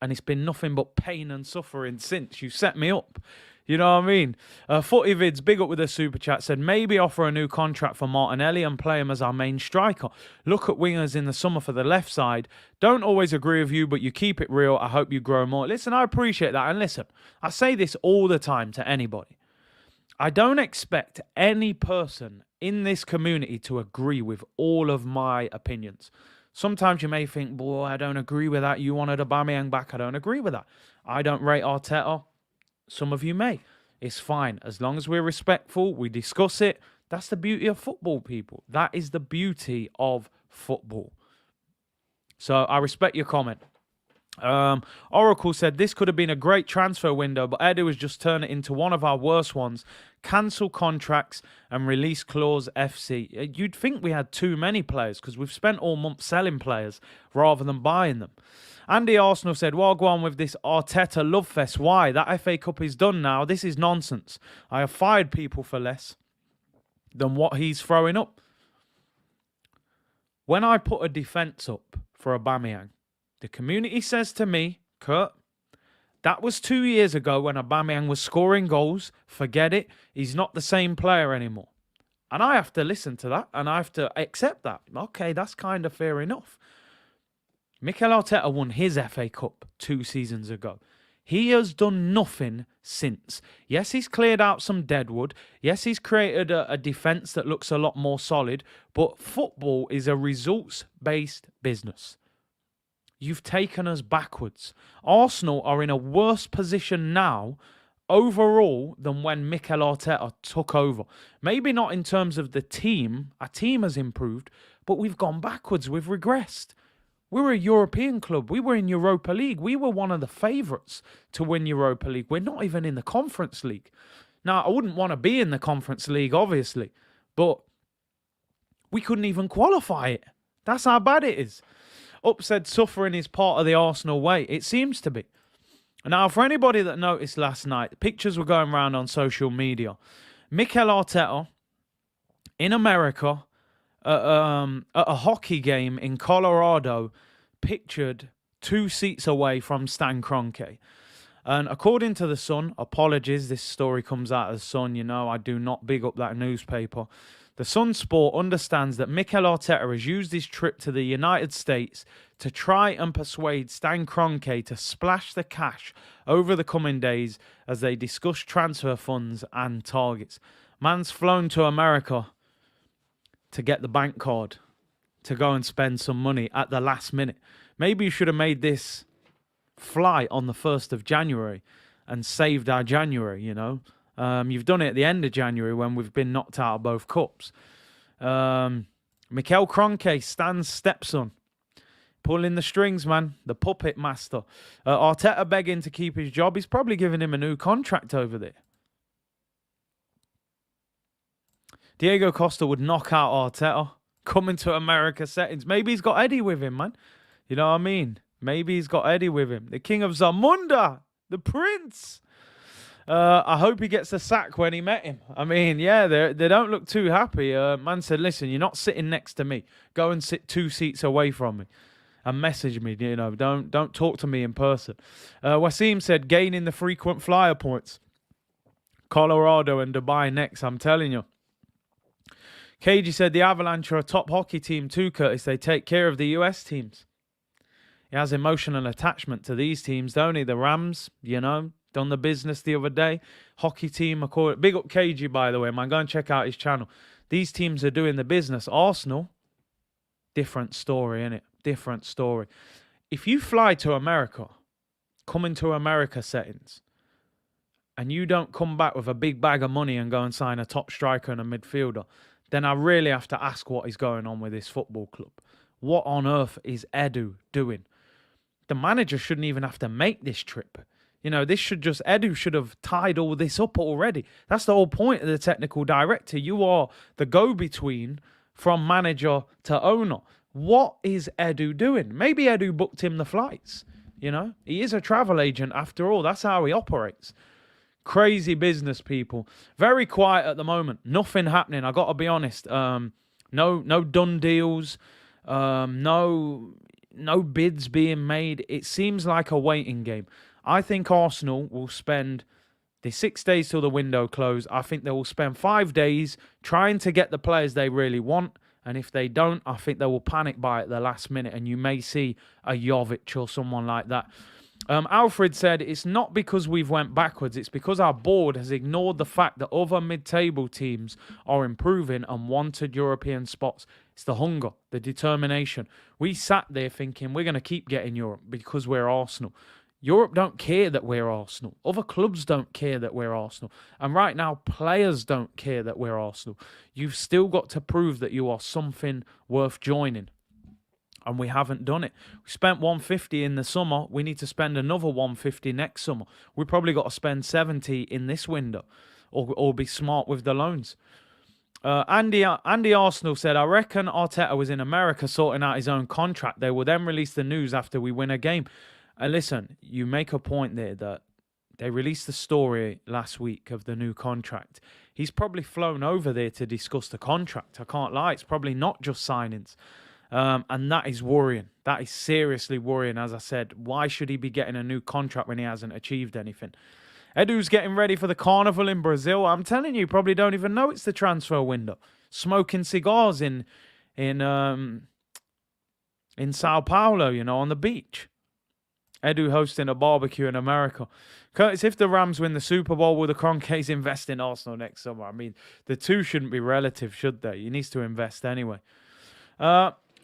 and it's been nothing but pain and suffering since. You set me up. You know what I mean? Footy Vids, big up with a super chat, said maybe offer a new contract for Martinelli and play him as our main striker. Look at wingers in the summer for the left side. Don't always agree with you, but you keep it real. I hope you grow more. Listen, I appreciate that. And listen, I say this all the time to anybody. I don't expect any person in this community to agree with all of my opinions. Sometimes you may think, boy, I don't agree with that. You wanted Aubameyang back. I don't agree with that. I don't rate Arteta. Some of you may. It's fine. As long as we're respectful, we discuss it. That's the beauty of football, people. That is the beauty of football. So I respect your comment. Oracle said, this could have been a great transfer window, but Edu has just turned it into one of our worst ones. Cancel contracts and release clause FC. You'd think we had too many players because we've spent all month selling players rather than buying them. Andy Arsenal said, well, go on with this Arteta love fest. Why? That FA Cup is done now. This is nonsense. I have fired people for less than what he's throwing up. When I put a defence up for Aubameyang, the community says to me, Kurt, that was 2 years ago when Aubameyang was scoring goals. Forget it. He's not the same player anymore. And I have to listen to that and I have to accept that. Okay, that's kind of fair enough. Mikel Arteta won his FA Cup 2 seasons ago. He has done nothing since. Yes, he's cleared out some deadwood. Yes, he's created a defence that looks a lot more solid. But football is a results-based business. You've taken us backwards. Arsenal are in a worse position now overall than when Mikel Arteta took over. Maybe not in terms of the team. Our team has improved, but we've gone backwards. We've regressed. We're a European club. We were in Europa League. We were one of the favourites to win Europa League. We're not even in the Conference League. Now, I wouldn't want to be in the Conference League, obviously, but we couldn't even qualify it. That's how bad it is. Upset suffering is part of the Arsenal way. It seems to be. Now, for anybody that noticed last night, pictures were going around on social media. Mikel Arteta in America at a hockey game in Colorado, pictured 2 seats away from Stan Kroenke. And according to The Sun, apologies, this story comes out of The Sun, you know, I do not big up that newspaper. The Sun Sport understands that Mikel Arteta has used his trip to the United States to try and persuade Stan Kroenke to splash the cash over the coming days as they discuss transfer funds and targets. Man's flown to America to get the bank card, to go and spend some money at the last minute. Maybe you should have made this fly on the 1st of January and saved our January, you know. You've done it at the end of January when we've been knocked out of both cups. Mikel Kroenke, Stan's stepson, pulling the strings, man. The puppet master. Arteta begging to keep his job. He's probably giving him a new contract over there. Diego Costa would knock out Arteta. Coming to America settings. Maybe he's got Eddie with him, man. You know what I mean? Maybe he's got Eddie with him. The king of Zamunda. The prince. I hope he gets a sack when he met him. I mean, yeah, they don't look too happy. Man said, listen, you're not sitting next to me. Go and sit 2 seats away from me and message me. You know, don't talk to me in person. Wasim said, gaining the frequent flyer points. Colorado and Dubai next, I'm telling you. KG said, the Avalanche are a top hockey team too, Curtis. They take care of the US teams. He has emotional attachment to these teams, don't he? The Rams, you know. Done the business the other day. Hockey team, I call it. Big up KG, by the way, man. Go and check out his channel. These teams are doing the business. Arsenal, different story, innit? Different story. If you fly to America, come into America settings, and you don't come back with a big bag of money and go and sign a top striker and a midfielder, then I really have to ask what is going on with this football club. What on earth is Edu doing? The manager shouldn't even have to make this trip. You know, Edu should have tied all this up already. That's the whole point of the technical director. You are the go-between from manager to owner. What is Edu doing? Maybe Edu booked him the flights. You know, he is a travel agent after all. That's how he operates. Crazy business, people. Very quiet at the moment. Nothing happening. I got to be honest. No done deals. No bids being made. It seems like a waiting game. I think Arsenal will spend the 6 days till the window close. I think they will spend 5 days trying to get the players they really want. And if they don't, I think they will panic buy at the last minute. And you may see a Jovic or someone like that. Alfred said, it's not because we've went backwards. It's because our board has ignored the fact that other mid-table teams are improving and wanted European spots. It's the hunger, the determination. We sat there thinking we're going to keep getting Europe because we're Arsenal. Europe don't care that we're Arsenal. Other clubs don't care that we're Arsenal. And right now, players don't care that we're Arsenal. You've still got to prove that you are something worth joining. And we haven't done it. We spent 150 in the summer. We need to spend another 150 next summer. We probably got to spend 70 in this window. Or be smart with the loans. Andy Arsenal said, I reckon Arteta was in America sorting out his own contract. They will then release the news after we win a game. Listen, you make a point there that they released the story last week of the new contract. He's probably flown over there to discuss the contract. I can't lie. It's probably not just signings. And that is worrying. That is seriously worrying. As I said, why should he be getting a new contract when he hasn't achieved anything? Edu's getting ready for the carnival in Brazil. I'm telling you, probably don't even know it's the transfer window. Smoking cigars in Sao Paulo, you know, on the beach. Edu hosting a barbecue in America. Curtis, if the Rams win the Super Bowl, will the Kroenkes invest in Arsenal next summer? I mean, the two shouldn't be relative, should they? He needs to invest anyway.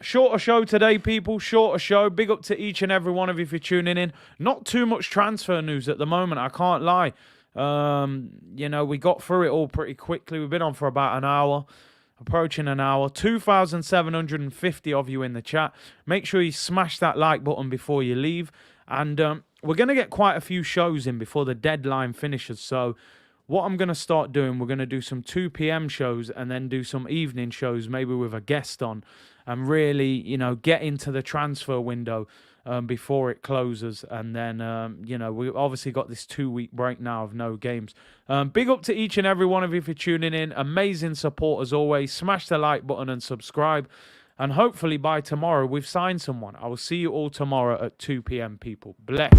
Shorter show today, people. Shorter show. Big up to each and every one of you for tuning in. Not too much transfer news at the moment, I can't lie. You know, we got through it all pretty quickly. We've been on for about an hour. Approaching an hour. 2,750 of you in the chat. Make sure you smash that like button before you leave. And we're going to get quite a few shows in before the deadline finishes. So what I'm going to start doing, we're going to do some 2 p.m. shows and then do some evening shows, maybe with a guest on, and really, you know, get into the transfer window before it closes. And then, you know, we've obviously got this 2-week break now of no games. Big up to each and every one of you for tuning in. Amazing support as always. Smash the like button and subscribe. And hopefully by tomorrow, we've signed someone. I will see you all tomorrow at 2 p.m, people. Bless.